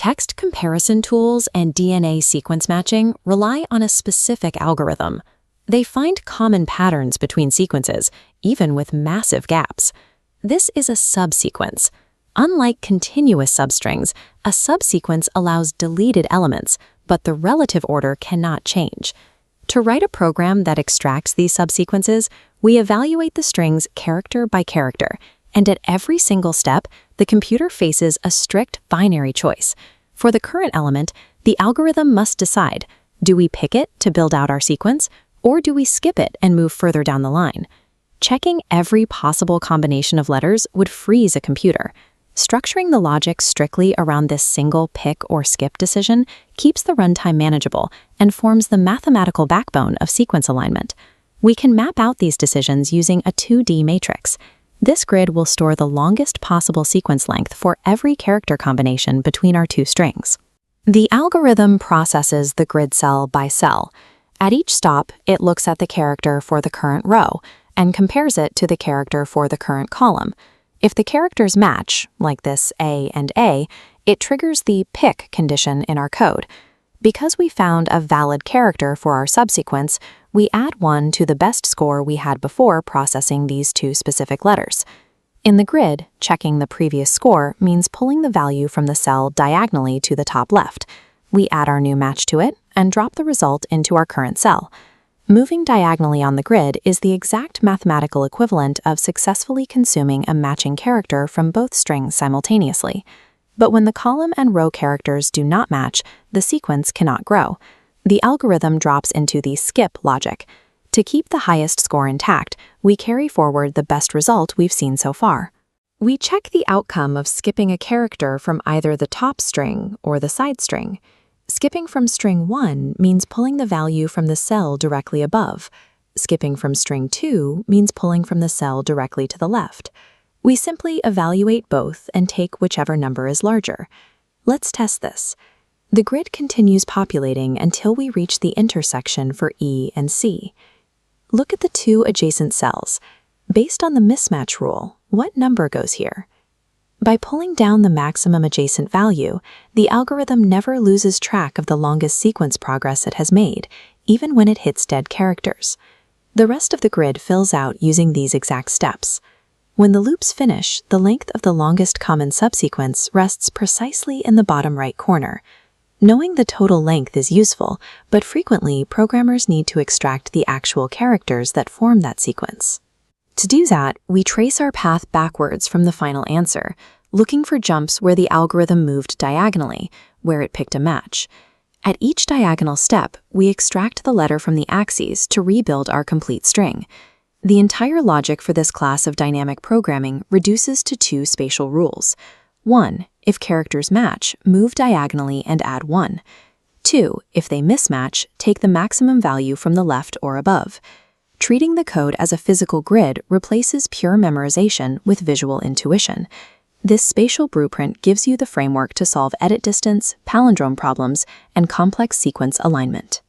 Text comparison tools and DNA sequence matching rely on a specific algorithm. They find common patterns between sequences, even with massive gaps. This is a subsequence. Unlike continuous substrings, a subsequence allows deleted elements, but the relative order cannot change. To write a program that extracts these subsequences, we evaluate the strings character by character, and at every single step, the computer faces a strict binary choice. For the current element, the algorithm must decide, do we pick it to build out our sequence, or do we skip it and move further down the line? Checking every possible combination of letters would freeze a computer. Structuring the logic strictly around this single pick or skip decision keeps the runtime manageable and forms the mathematical backbone of sequence alignment. We can map out these decisions using a 2D matrix. This grid will store the longest possible sequence length for every character combination between our two strings. The algorithm processes the grid cell by cell. At each stop, it looks at the character for the current row and compares it to the character for the current column. If the characters match, like this A and A, it triggers the pick condition in our code. Because we found a valid character for our subsequence, we add 1 to the best score we had before processing these two specific letters. In the grid, checking the previous score means pulling the value from the cell diagonally to the top left. We add our new match to it and drop the result into our current cell. Moving diagonally on the grid is the exact mathematical equivalent of successfully consuming a matching character from both strings simultaneously. But when the column and row characters do not match, the sequence cannot grow. The algorithm drops into the skip logic. To keep the highest score intact, we carry forward the best result we've seen so far. We check the outcome of skipping a character from either the top string or the side string. Skipping from string 1 means pulling the value from the cell directly above. Skipping from string 2 means pulling from the cell directly to the left. We simply evaluate both and take whichever number is larger. Let's test this. The grid continues populating until we reach the intersection for E and C. Look at the two adjacent cells. Based on the mismatch rule, what number goes here? By pulling down the maximum adjacent value, the algorithm never loses track of the longest sequence progress it has made, even when it hits dead characters. The rest of the grid fills out using these exact steps. When the loops finish, the length of the longest common subsequence rests precisely in the bottom right corner. Knowing the total length is useful, but frequently programmers need to extract the actual characters that form that sequence. To do that, we trace our path backwards from the final answer, looking for jumps where the algorithm moved diagonally, where it picked a match. At each diagonal step, we extract the letter from the axes to rebuild our complete string. The entire logic for this class of dynamic programming reduces to 2 spatial rules. 1. If characters match, move diagonally and add 1. 2. If they mismatch, take the maximum value from the left or above. Treating the code as a physical grid replaces pure memorization with visual intuition. This spatial blueprint gives you the framework to solve edit distance, palindrome problems, and complex sequence alignment.